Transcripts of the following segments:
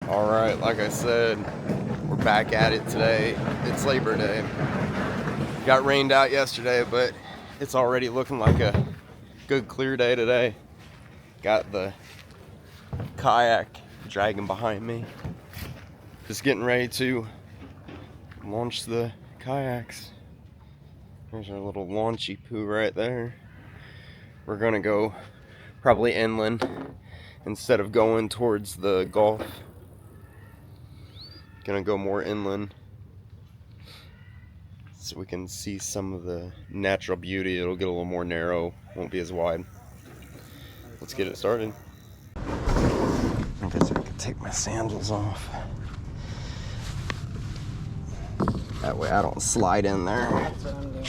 Alright, like I said, we're back at it today. It's Labor Day. Got rained out yesterday, but it's already looking like a good clear day today. Got the kayak dragging behind me. Just getting ready to launch the kayaks. There's our little launchy poo right there. We're gonna go probably inland instead of going towards the Gulf. Gonna go more inland so we can see some of the natural beauty. It'll get a little more narrow, won't be as wide. Let's get it started. I guess I could take my sandals off. That way I don't slide in there. That's what I'm doing.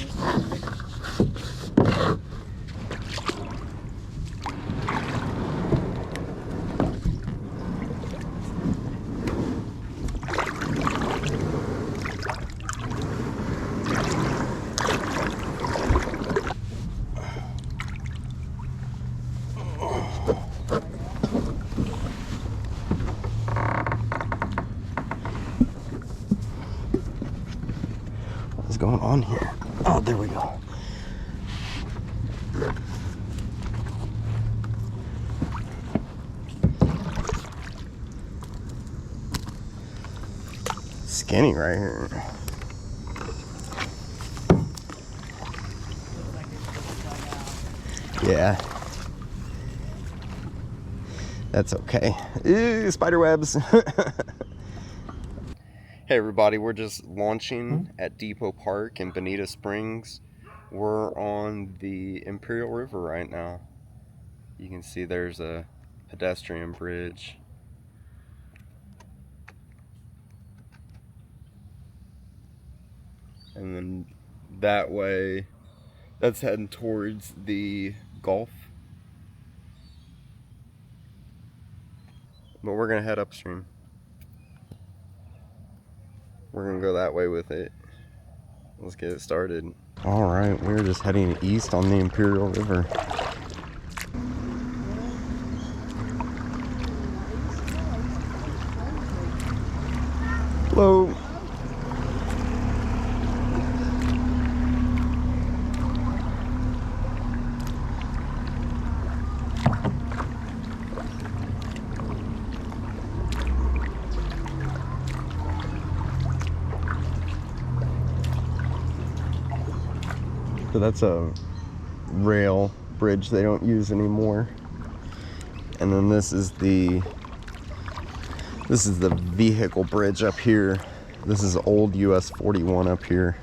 What's going on here? Oh, there we go. Skinny right here. Yeah. That's okay. Ew, spider webs. Hey everybody, we're just launching at Depot Park in Bonita Springs. We're on the Imperial River right now. You can see there's a pedestrian bridge. And then that way, that's heading towards the Gulf. But we're gonna head upstream. We're gonna go that way with it. Let's get it started. All right, we're just heading east on the Imperial River. Hello. So that's a rail bridge they don't use anymore. And then this is the vehicle bridge up here. This is old US 41 up here.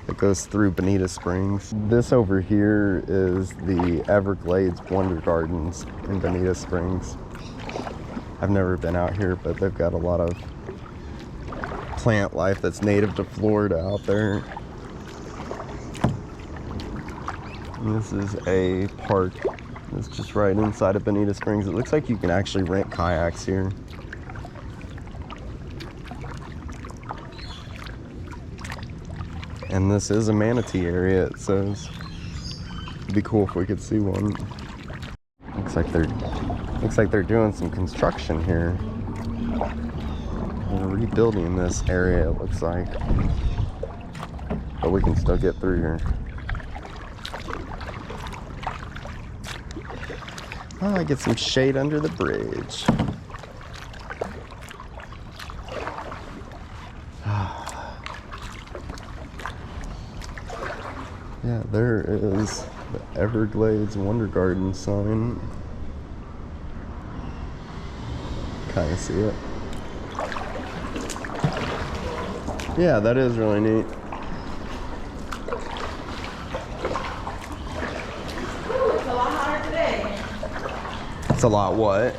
It goes through Bonita Springs. This over here is the Everglades Wonder Gardens in Bonita Springs. I've never been out here, but they've got a lot of plant life that's native to Florida out there. This is a park that's just right inside of Bonita Springs. It looks like you can actually rent kayaks here. And this is a manatee area, it says. It'd be cool if we could see one. Looks like they're doing some construction here. They're rebuilding this area, it looks like. But we can still get through here. Oh, I get some shade under the bridge. Yeah, there is the Everglades Wonder Gardens sign. Kind of see it. Yeah, that is really neat. It's a lot hotter today. It's a lot what?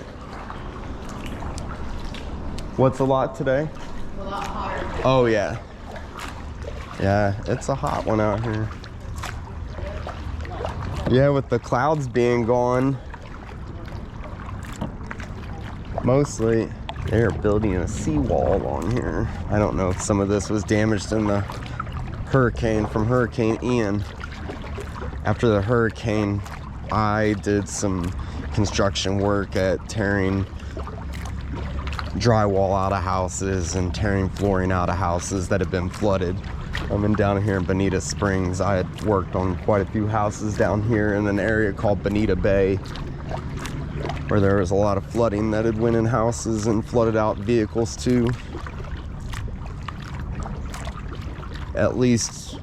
What's a lot today? A lot hotter. Oh yeah. Yeah, it's a hot one out here. Yeah, with the clouds being gone. Mostly, they're building a seawall on here. I don't know if some of this was damaged in the hurricane from Hurricane Ian. After the hurricane, I did some construction work at tearing drywall out of houses and tearing flooring out of houses that have been flooded. And down here in Bonita Springs, I had worked on quite a few houses down here in an area called Bonita Bay, where there was a lot of flooding that had went in houses and flooded out vehicles too. At least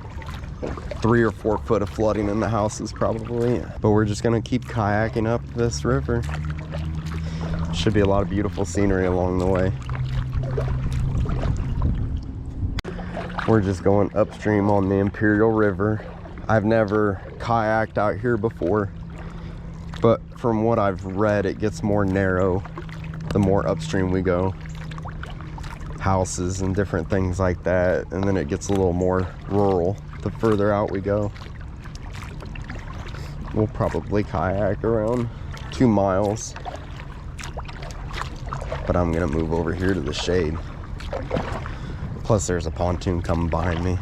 3 or 4 foot of flooding in the houses probably. But we're just gonna keep kayaking up this river. Should be a lot of beautiful scenery along the way. We're just going upstream on the Imperial River. I've never kayaked out here before, but from what I've read, it gets more narrow the more upstream we go. Houses and different things like that, and then it gets a little more rural the further out we go. We'll probably kayak around 2 miles, but I'm gonna move over here to the shade. Plus there's a pontoon coming behind me.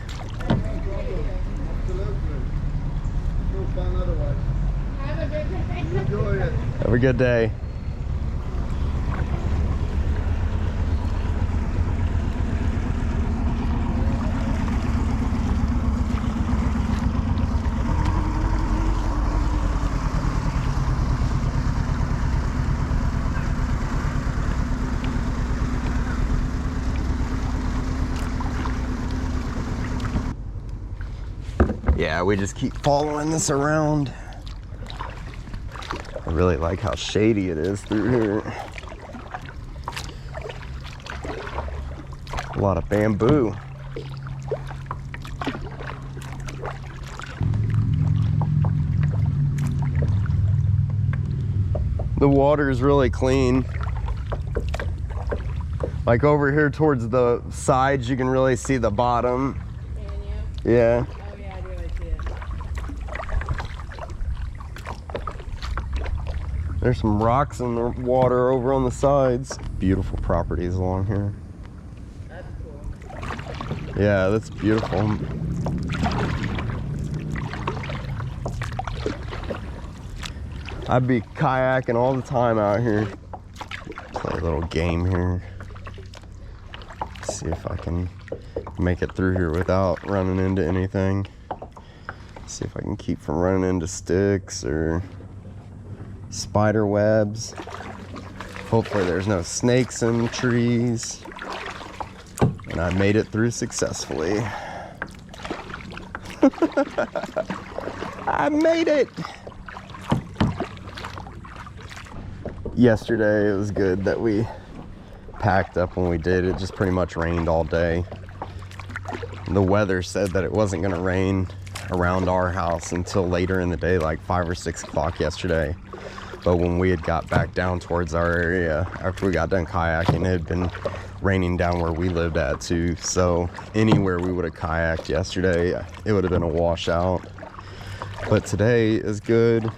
Have a good day. Yeah, we just keep following this around. I really like how shady it is through here. A lot of bamboo. The water is really clean. Like over here towards the sides, you can really see the bottom. Can you? Yeah. Oh yeah, I do. I see it. There's some rocks in the water over on the sides. Beautiful properties along here. That's cool. Yeah, that's beautiful. I'd be kayaking all the time out here. Play a little game here. See if I can make it through here without running into anything. See if I can keep from running into sticks or spider webs. Hopefully there's no snakes in the trees. And I made it through successfully. I made it! Yesterday it was good that we packed up when we did. It just pretty much rained all day. The weather said that it wasn't gonna rain around our house until later in the day, like 5 or 6 o'clock yesterday. But when we had got back down towards our area, after we got done kayaking, it had been raining down where we lived at too. So anywhere we would have kayaked yesterday, it would have been a washout. But today is good.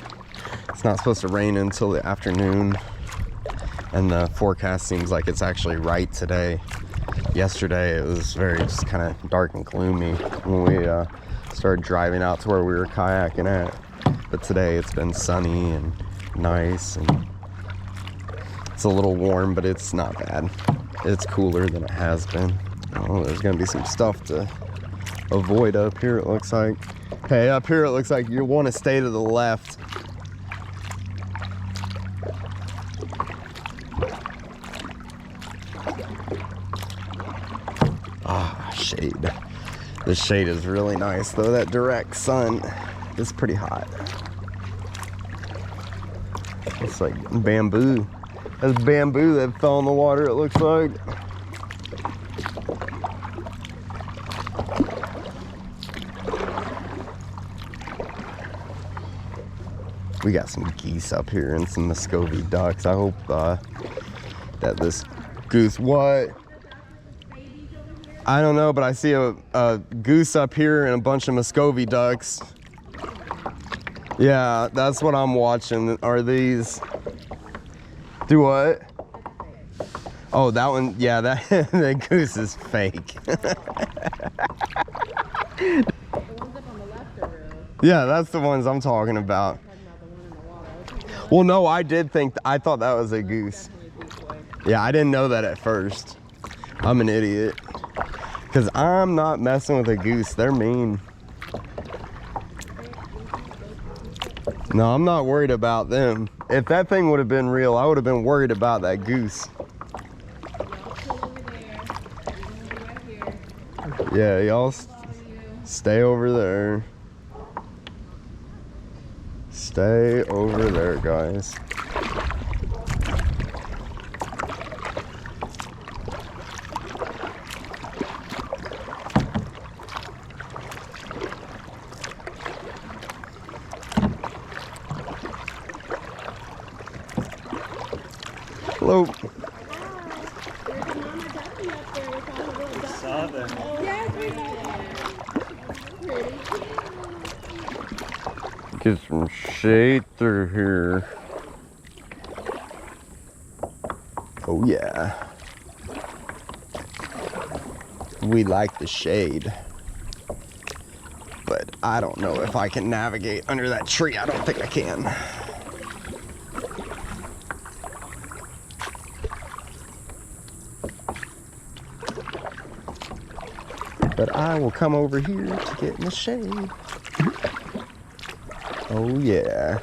It's not supposed to rain until the afternoon. And the forecast seems like it's actually right today. Yesterday it was very just kind of dark and gloomy when we started driving out to where we were kayaking at. But today it's been sunny and nice, and it's a little warm, but it's not bad. It's cooler than it has been. Oh, there's gonna be some stuff to avoid up here, it looks like. Hey, up here it looks like you want to stay to the left. Shade. The shade is really nice though. That direct sun is pretty hot. It's like bamboo. That's bamboo that fell in the water, it looks like. We got some geese up here and some muscovy ducks. I hope that this goose, what? I don't know, but I see a goose up here and a bunch of muscovy ducks. Yeah, that's what I'm watching. Are these? Do what? Oh, that one. Yeah, that that goose is fake. The ones up on the left are real. Yeah, that's the ones I'm talking about. Talking about the one in the water. Well, no, I did think. I thought that was a goose. Definitely a goose boy. Yeah, I didn't know that at first. I'm an idiot. Because I'm not messing with a goose. They're mean. No, I'm not worried about them. If that thing would have been real, I would have been worried about that goose. Yeah, y'all stay over there. Stay over there, guys. Hello. Saw them. Get some shade through here. Oh yeah. We like the shade. But I don't know if I can navigate under that tree. I don't think I can. But I will come over here to get in the shade. Oh yeah.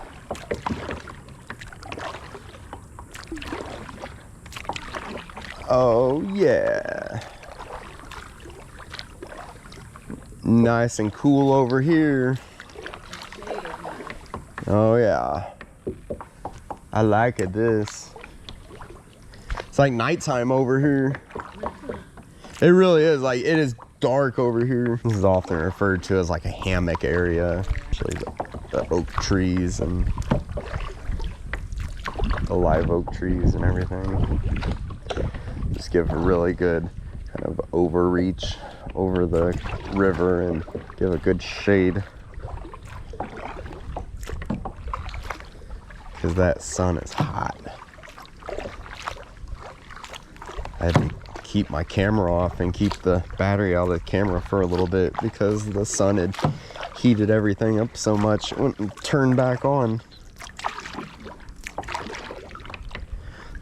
Oh yeah. Nice and cool over here. Oh yeah. I like it this. It's like nighttime over here. It really is. Like, it is dark over here. This is often referred to as like a hammock area. Actually, the oak trees and the live oak trees and everything just give a really good kind of overreach over the river and give a good shade, because that sun is hot. I had to keep my camera off and keep the battery out of the camera for a little bit because the sun had heated everything up so much it wouldn't turn back on.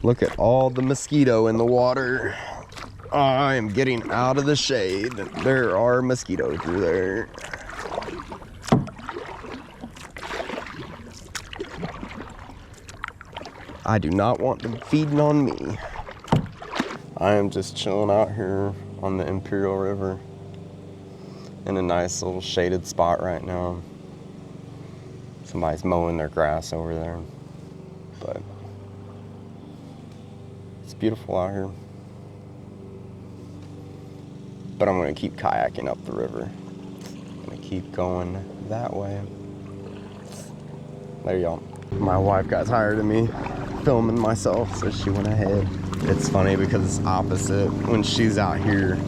Look at all the mosquito in the water. I am getting out of the shade. There are mosquitoes through there. I do not want them feeding on me. I am just chilling out here on the Imperial River in a nice little shaded spot right now. Somebody's mowing their grass over there, but it's beautiful out here. But I'm gonna keep kayaking up the river. I'm gonna keep going that way. There y'all. My wife got tired of me filming myself, so she went ahead. It's funny because it's opposite. When she's out here,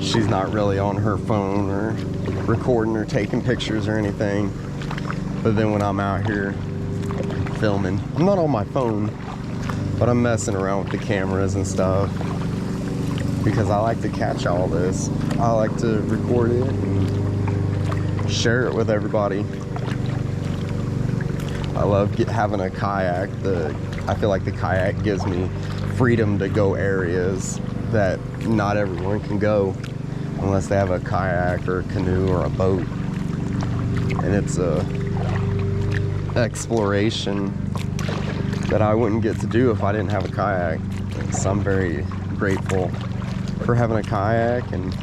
she's not really on her phone or recording or taking pictures or anything. But then when I'm out here filming, I'm not on my phone, but I'm messing around with the cameras and stuff because I like to catch all this. I like to record it and share it with everybody. I love having a kayak. I feel like the kayak gives me freedom to go areas that not everyone can go unless they have a kayak or a canoe or a boat. And it's a exploration that I wouldn't get to do if I didn't have a kayak. So I'm very grateful for having a kayak and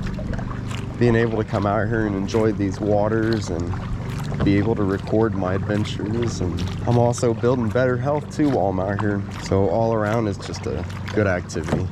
being able to come out here and enjoy these waters and be able to record my adventures. And I'm also building better health too while I'm out here. So all around it's just a good activity.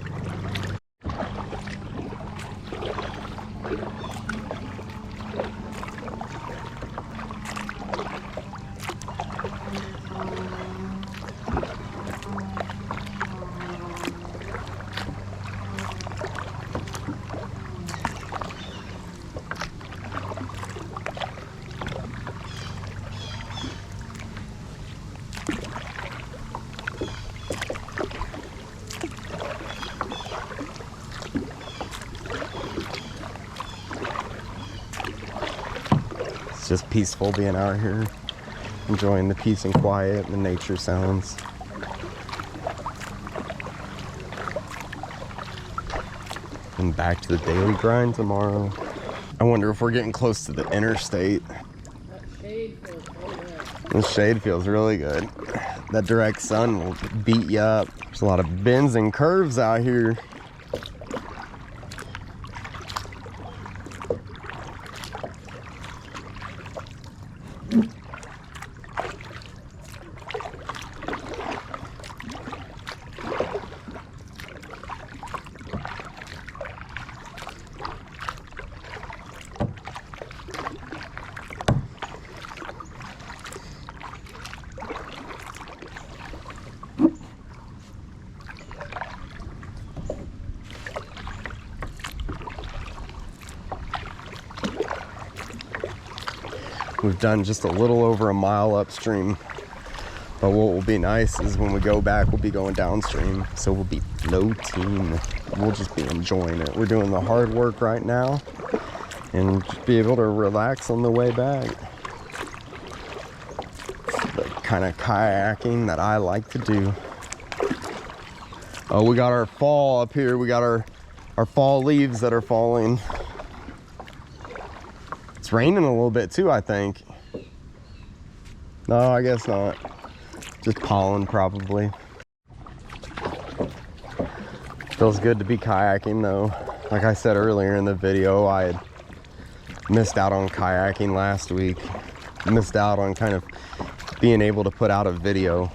It's just peaceful being out here, enjoying the peace and quiet and the nature sounds. And back to the daily grind tomorrow. I wonder if we're getting close to the interstate. That shade feels so good. The shade feels really good. That direct sun will beat you up. There's a lot of bends and curves out here. We've done just a little over a mile upstream, but what will be nice is when we go back, we'll be going downstream, so we'll be floating. We'll just be enjoying it. We're doing the hard work right now and just be able to relax on the way back. It's the kind of kayaking that I like to do. Oh, we got our fall up here. We got our fall leaves that are falling. It's raining a little bit too, I think. No, I guess not. Just pollen probably. Feels good to be kayaking though. Like I said earlier in the video, I had missed out on kayaking last week. Missed out on kind of being able to put out a video.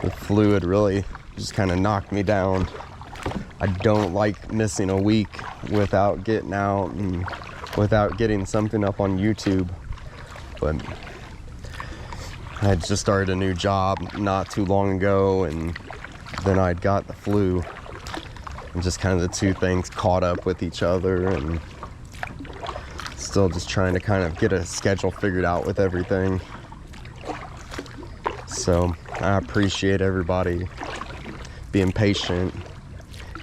The flu had really just kind of knocked me down. I don't like missing a week without getting out and without getting something up on YouTube. But I had just started a new job not too long ago, and then I'd got the flu, and just kind of the two things caught up with each other, and still just trying to kind of get a schedule figured out with everything. So I appreciate everybody being patient,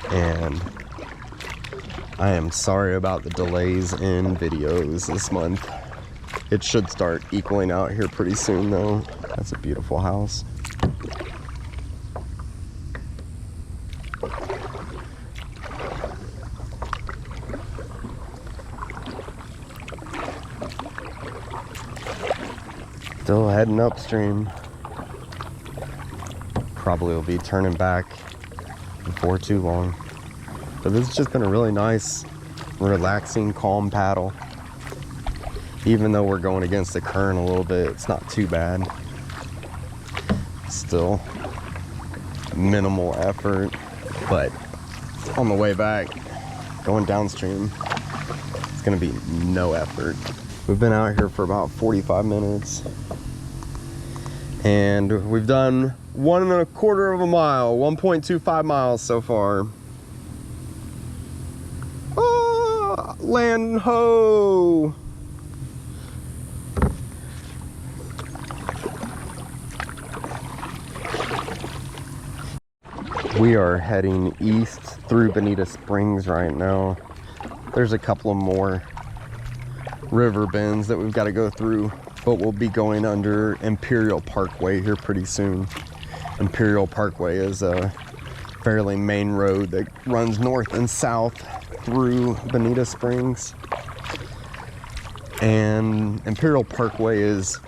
and I am sorry about the delays in videos this month. It should start equaling out here pretty soon though. That's a beautiful house. Still heading upstream. Probably will be turning back before too long. But this has just been a really nice, relaxing, calm paddle. Even though we're going against the current a little bit, it's not too bad. Still minimal effort, but on the way back, going downstream, it's gonna be no effort. We've been out here for about 45 minutes, and we've done 1.25 of a mile, 1.25 miles so far. Oh, land ho! We are heading east through Bonita Springs right now. There's a couple of more river bends that we've got to go through, but we'll be going under Imperial Parkway here pretty soon. Imperial Parkway is a fairly main road that runs north and south through Bonita Springs. And Imperial Parkway is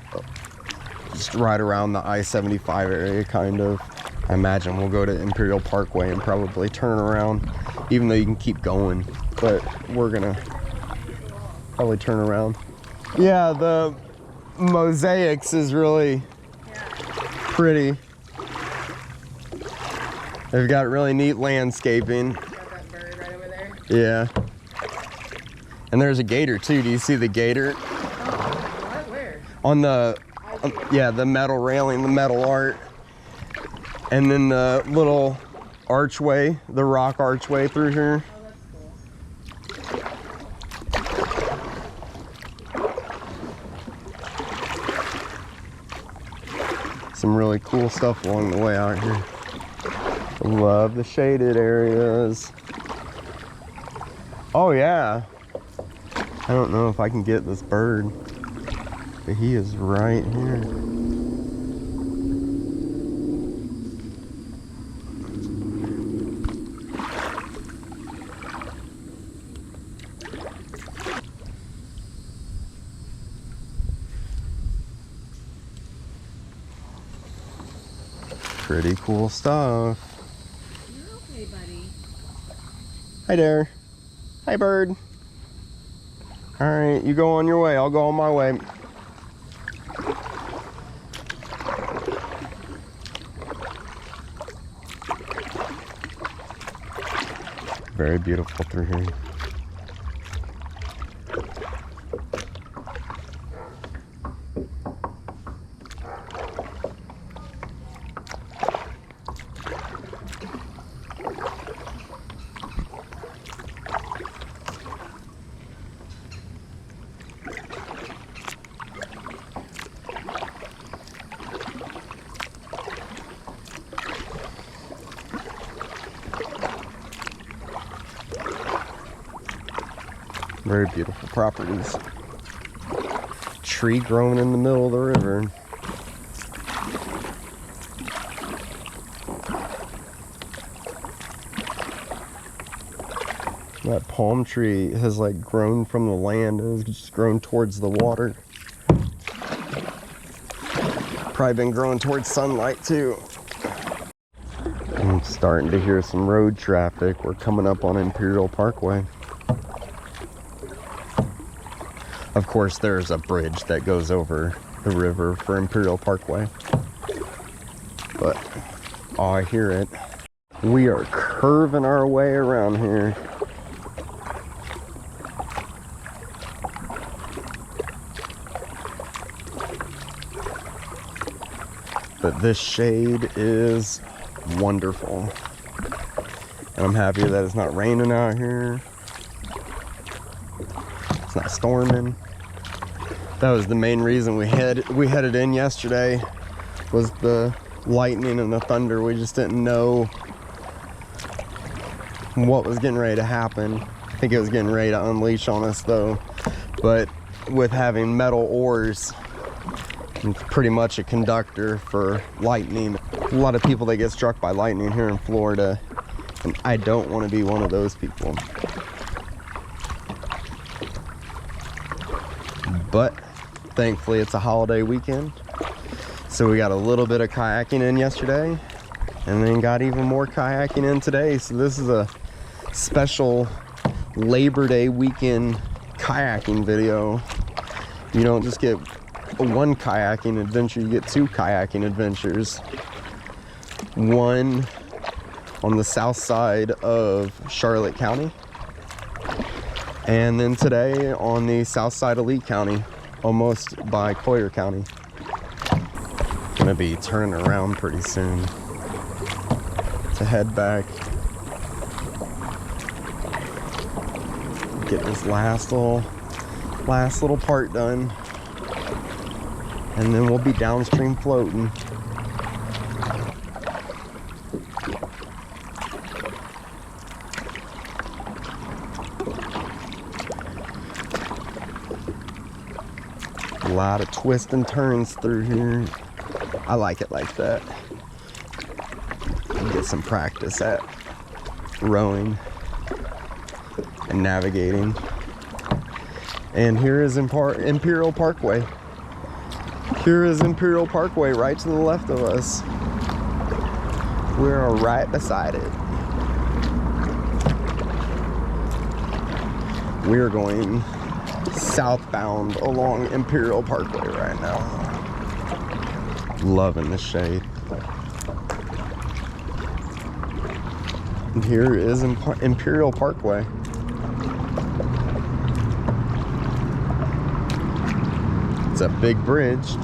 just right around the I-75 area, kind of. I imagine we'll go to Imperial Parkway and probably turn around, even though you can keep going, but we're gonna probably turn around. Yeah, the mosaics is really pretty. They've got really neat landscaping. Got that bird right over there. Yeah. And there's a gator too. Do you see the gator? Oh, what? Where? On the, yeah, the metal railing, the metal art. And then the little archway, the rock archway through here. Oh, that's cool. Some really cool stuff along the way out here. Love the shaded areas. Oh yeah. I don't know if I can get this bird, but he is right here. Pretty cool stuff. You're okay, buddy. Hi there. Hi, bird. All right, you go on your way. I'll go on my way. Very beautiful through here. Very beautiful properties. Tree growing in the middle of the river. That palm tree has like grown from the land and has just grown towards the water. Probably been growing towards sunlight too. I'm starting to hear some road traffic. We're coming up on Imperial Parkway. Of course, there's a bridge that goes over the river for Imperial Parkway. But, oh, I hear it. We are curving our way around here. But this shade is wonderful. And I'm happy that it's not raining out here. It's not storming. That was the main reason we headed in yesterday, was the lightning and the thunder. We just didn't know what was getting ready to happen. I think it was getting ready to unleash on us though. But with having metal oars, it's pretty much a conductor for lightning. A lot of people that get struck by lightning here in Florida, and I don't want to be one of those people. But thankfully it's a holiday weekend, so we got a little bit of kayaking in yesterday and then got even more kayaking in today. So this is a special Labor Day weekend kayaking video. You don't just get one kayaking adventure, you get two kayaking adventures. One on the south side of Charlotte County, and then today on the south side of Lee County, almost by Collier County. Gonna be turning around pretty soon to head back. Get this last little part done, and then we'll be downstream floating. A lot of twists and turns through here. I like it like that. Get some practice at rowing and navigating. And here is Imperial Parkway. Here is Imperial Parkway right to the left of us. We're right beside it. We're going southbound along Imperial Parkway right now. Loving the shade. And here is Imperial Parkway. It's a big bridge.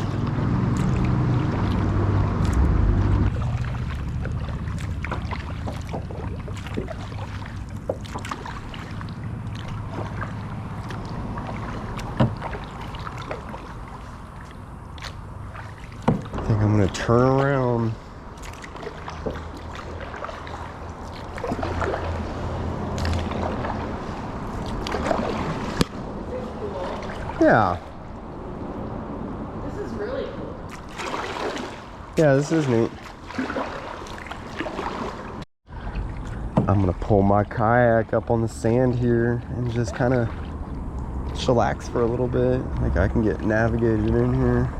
I'm gonna turn around. Yeah. This is really cool. Yeah, this is neat. I'm gonna pull my kayak up on the sand here and just kind of chillax for a little bit. Like I can get navigated in here.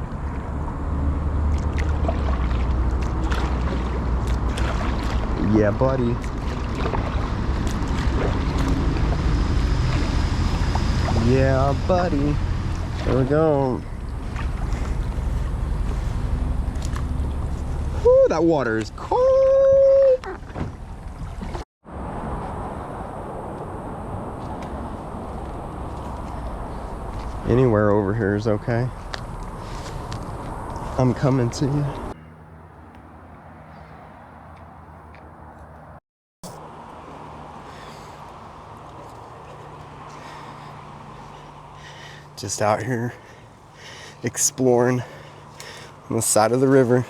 Yeah, buddy. Yeah, buddy. There we go. Woo, that water is cold. Anywhere over here is okay. I'm coming to you. Just out here exploring on the side of the river.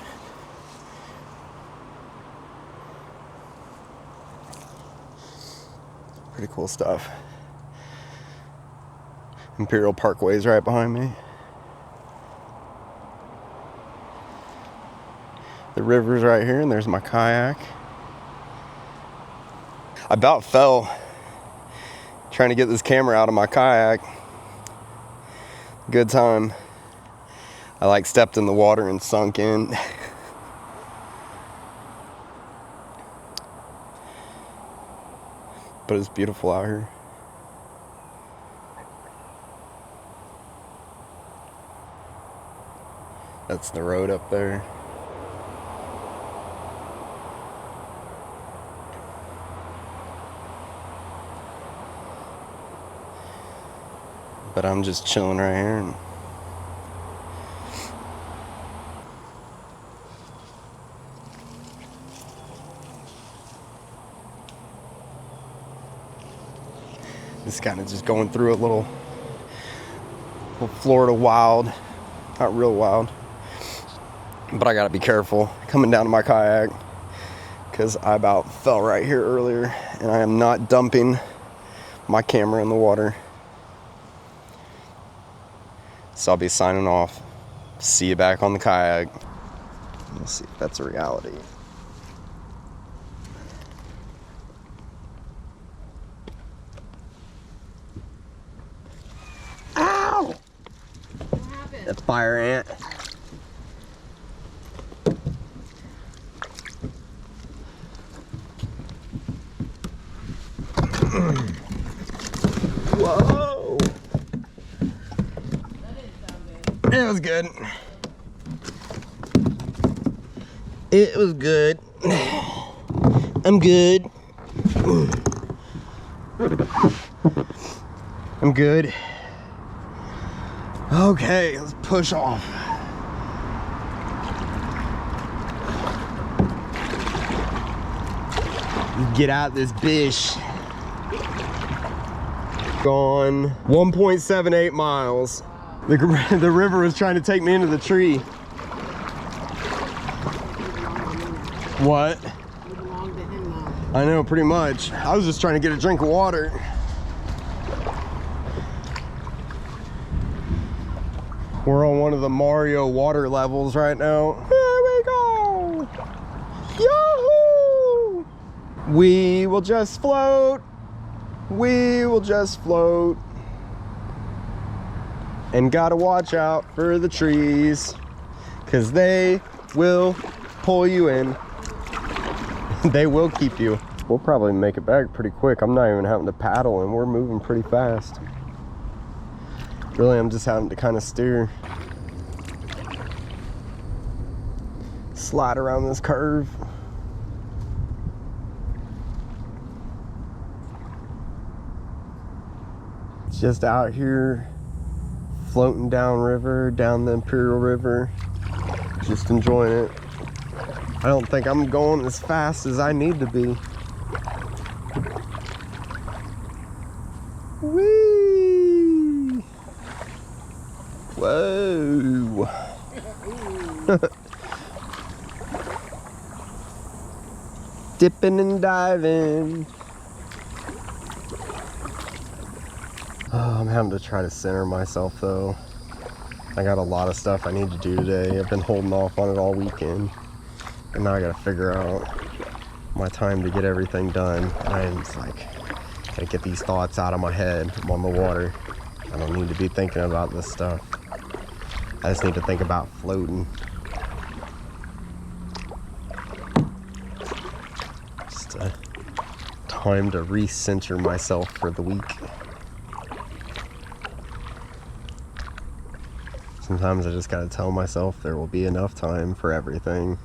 Pretty cool stuff. Imperial Parkway is right behind me. The river's right here, and there's my kayak. I about fell trying to get this camera out of my kayak. Good time. I like stepped in the water and sunk in. But it's beautiful out here. That's the road up there. But I'm just chilling right here. And just kind of just going through a little Florida wild. Not real wild. But I gotta be careful coming down to my kayak because I about fell right here earlier, and I am not dumping my camera in the water. So I'll be signing off. See you back on the kayak. Let's see if that's a reality. Ow! What happened? That fire ant. Whoa! That didn't sound good. It was good. It was good. I'm good. I'm good. Okay, let's push off. Get out this bish. Gone 1.78 miles. The river was trying to take me into the tree. What? You belong to him now. I know, pretty much. I was just trying to get a drink of water. We're on one of the Mario water levels right now. Here we go! Yahoo! We will just float. We will just float. And gotta watch out for the trees, 'cause they will pull you in. They will keep you. We'll probably make it back pretty quick. I'm not even having to paddle, and we're moving pretty fast. Really, I'm just having to kind of steer. Slide around this curve. Just out here floating downriver, down the Imperial River, just enjoying it. I don't think I'm going as fast as I need to be. Whee! Whoa! Dipping and diving. Oh, I'm having to try to center myself though. I got a lot of stuff I need to do today. I've been holding off on it all weekend. And now I gotta figure out my time to get everything done. And I'm just like, gotta get these thoughts out of my head. I'm on the water. I don't need to be thinking about this stuff. I just need to think about floating. just a time to recenter myself for the week. Sometimes I just gotta tell myself there will be enough time for everything.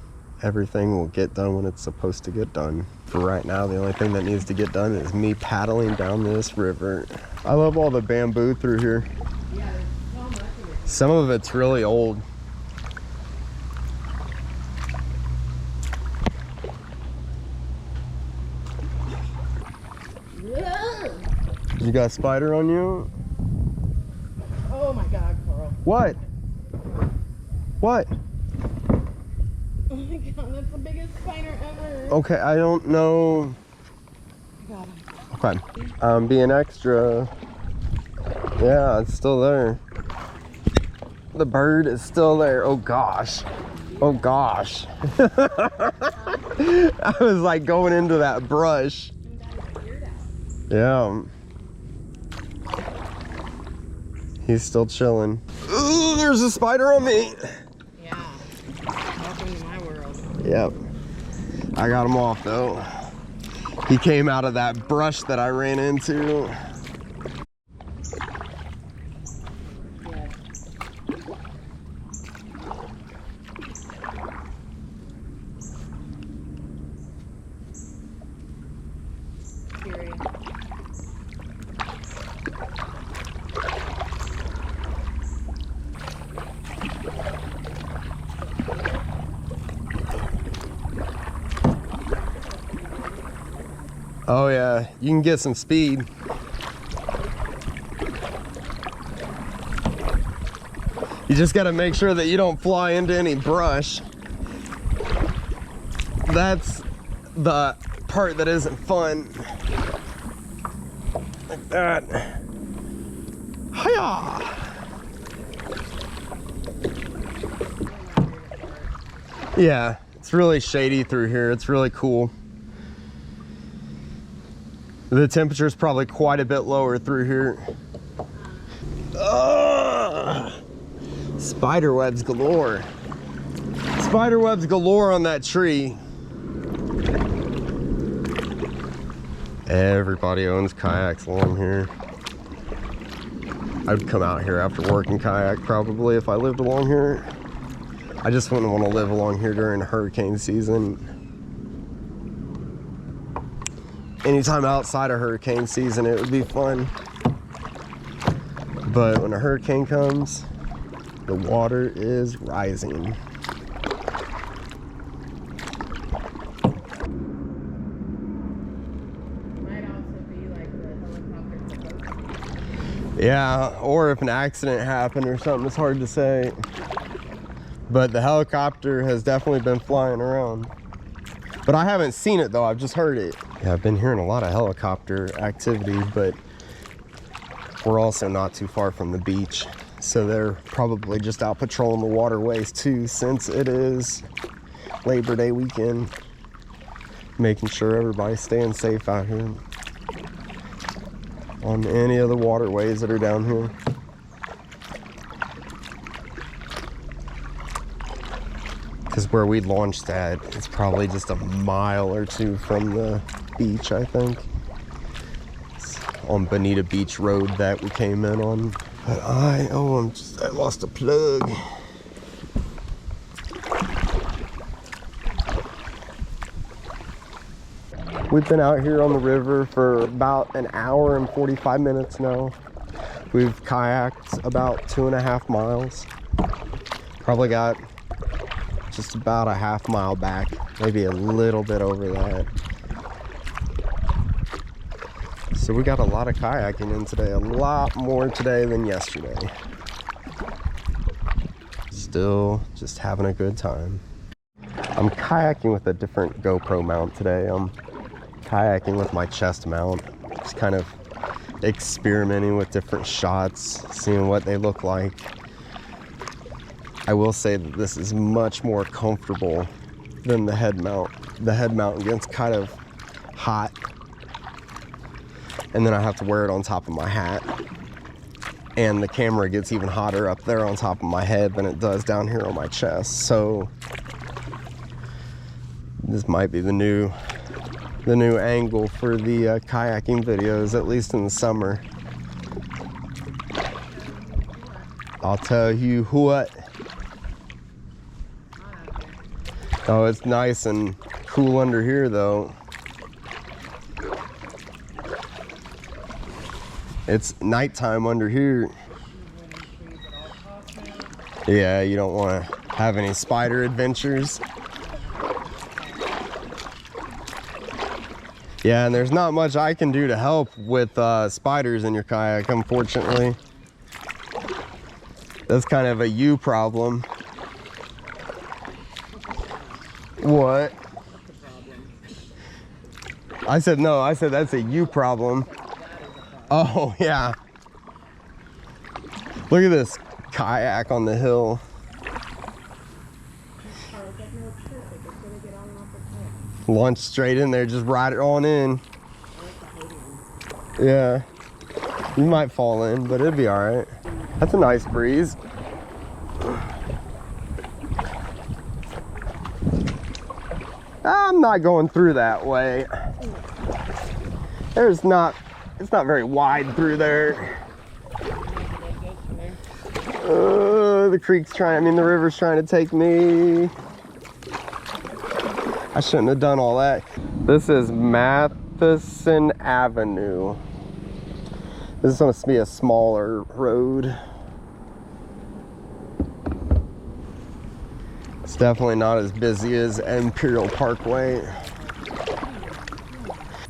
Everything will get done when it's supposed to get done. For right now, the only thing that needs to get done is me paddling down this river. I love all the bamboo through here. Yeah, there's so much of it. Some of it's really old. You got a spider on you? Oh my God, Carl. What? What? Oh my God, that's the biggest spider ever. Okay, I don't know. I got him. Okay. I'm being extra. Yeah, it's still there. The bird is still there. Oh gosh. Oh gosh. I was like going into that brush. Yeah. He's still chilling. Ooh, there's a spider on me. Yeah. Welcome to my world. Yep. I got him off though. He came out of that brush that I ran into. Yeah. Curious. Oh yeah, you can get some speed. You just gotta make sure that you don't fly into any brush. That's the part that isn't fun. Like that. Hiya! Yeah, it's really shady through here. It's really cool. The temperature is probably quite a bit lower through here. Spider webs galore. Spider webs galore on that tree. Everybody owns kayaks along here. I'd come out here after work and kayak probably if I lived along here. I just wouldn't want to live along here during hurricane season. Anytime outside of hurricane season, it would be fun. But when a hurricane comes, the water is rising. Might also be like the helicopter. Yeah, or if an accident happened or something, it's hard to say. But the helicopter has definitely been flying around. But I haven't seen it though, I've just heard it. Yeah, I've been hearing a lot of helicopter activity, but we're also not too far from the beach. So they're probably just out patrolling the waterways too, since it is Labor Day weekend. Making sure everybody's staying safe out here on any of the waterways that are down here. Because where we launched at, it's probably just a mile or two from the beach, I think. It's on Bonita Beach Road that we came in on. But I lost a plug. We've been out here on the river for about an hour and 45 minutes now. We've kayaked about 2.5 miles. Probably got just about a half mile back, maybe a little bit over that. So we got a lot of kayaking in today, a lot more today than yesterday. Still just having a good time. I'm kayaking with a different GoPro mount today. I'm kayaking with my chest mount, just kind of experimenting with different shots, seeing what they look like. I will say that this is much more comfortable than the head mount. The head mount gets kind of hot, and then I have to wear it on top of my hat. And the camera gets even hotter up there on top of my head than it does down here on my chest. So this might be the new the new angle for the kayaking videos, at least in the summer. I'll tell you what. Oh, it's nice and cool under here though. It's nighttime under here. Yeah, you don't want to have any spider adventures. Yeah, and there's not much I can do to help with spiders in your kayak, unfortunately. That's kind of a you problem. What? I said no, I said that's a you problem. Oh, yeah. Look at this kayak on the hill. Launch straight in there, just ride it on in. Yeah. You might fall in, but it'll be all right. That's a nice breeze. I'm not going through that way. It's not very wide through there. The river's trying to take me. I shouldn't have done all that. This is Matheson Avenue. This is supposed to be a smaller road. It's definitely not as busy as Imperial Parkway.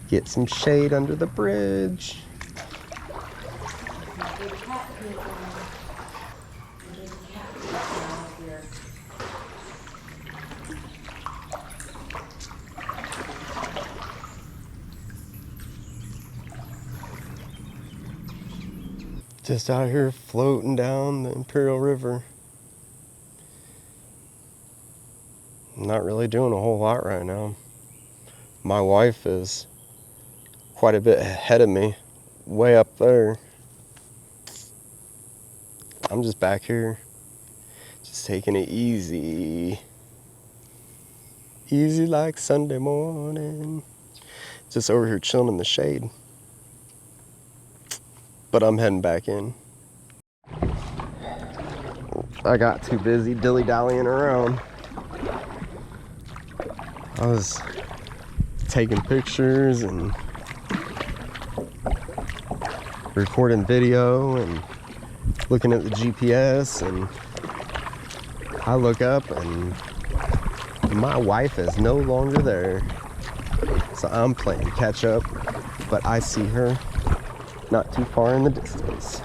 Get some shade under the bridge. Just out here floating down the Imperial River. Not really doing a whole lot right now. My wife is quite a bit ahead of me, way up there. I'm just back here, just taking it easy. Easy like Sunday morning. Just over here chilling in the shade. But I'm heading back in. I got too busy dilly-dallying around. I was taking pictures and recording video and looking at the GPS, and I look up and my wife is no longer there. So I'm playing catch up, but I see her not too far in the distance.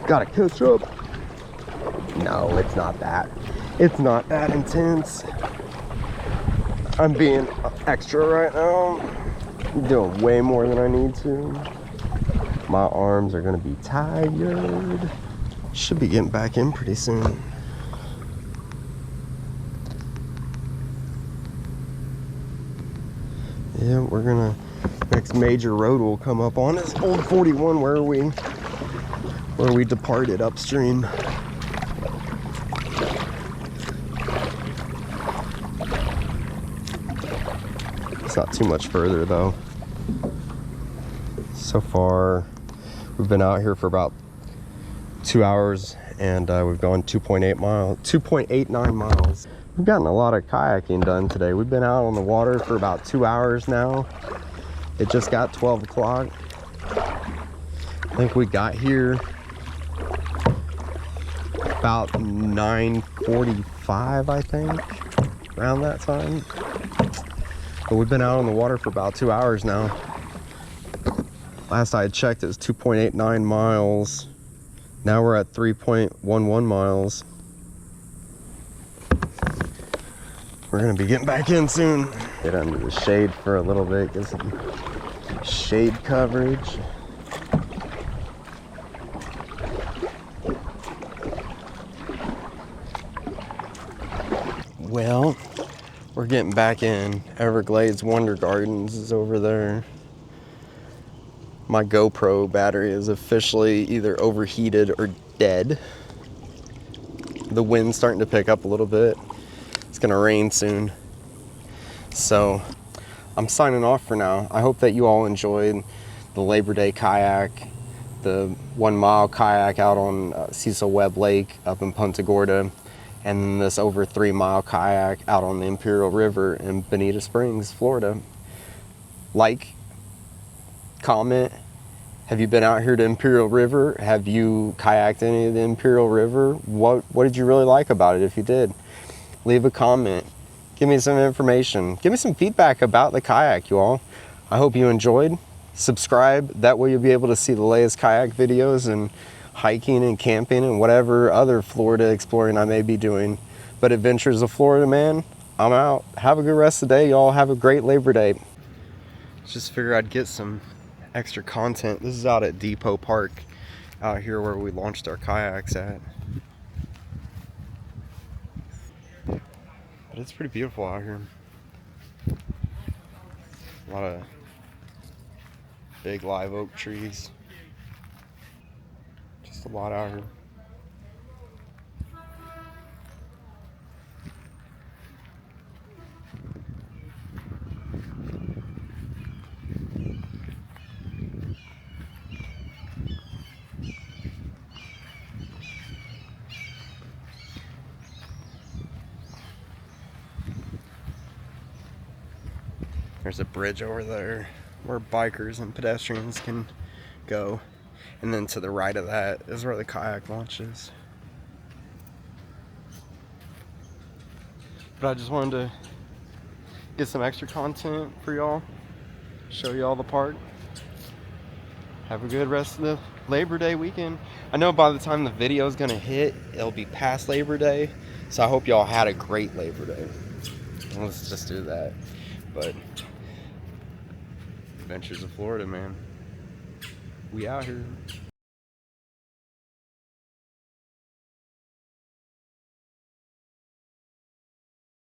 Gotta catch up. No, it's not that. It's not that intense. I'm being extra right now. I'm doing way more than I need to. My arms are gonna be tired. Should be getting back in pretty soon. Yeah, we're gonna, next major road will come up on is Old 41 where we departed upstream. It's not too much further though. So far, we've been out here for about 2 hours and we've gone 2.89 miles. We've gotten a lot of kayaking done today. We've been out on the water for about 2 hours now. It just got 12 o'clock. I think we got here about 9:45, I think, around that time. But we've been out on the water for about 2 hours now. Last I had checked, it was 2.89 miles. Now we're at 3.11 miles. We're gonna be getting back in soon. Get under the shade for a little bit, get some shade coverage. Well, we're getting back in. Everglades Wonder Gardens is over there. My GoPro battery is officially either overheated or dead. The wind's starting to pick up a little bit. It's gonna rain soon. So I'm signing off for now. I hope that you all enjoyed the Labor Day kayak, the 1 mile kayak out on Cecil Webb Lake up in Punta Gorda, and then this over 3 mile kayak out on the Imperial River in Bonita Springs, Florida. Like, comment. Have you been out here to Imperial River? Have you kayaked any of the Imperial River? What did you really like about it if you did? Leave a comment. Give me some information. Give me some feedback about the kayak, you all. I hope you enjoyed. Subscribe. That way you'll be able to see the latest kayak videos and hiking and camping and whatever other Florida exploring I may be doing. But Adventures of Florida, man, I'm out. Have a good rest of the day, y'all. Have a great Labor Day. Just figure I'd get some extra content. This is out at Depot Park out here where we launched our kayaks at. But it's pretty beautiful out here. A lot of big live oak trees. Just a lot out here. There's a bridge over there where bikers and pedestrians can go. And then to the right of that is where the kayak launch is. But I just wanted to get some extra content for y'all. Show y'all the park. Have a good rest of the Labor Day weekend. I know by the time the video is gonna hit, it'll be past Labor Day. So I hope y'all had a great Labor Day. Let's just do that. But Adventures of Florida, man. We out here.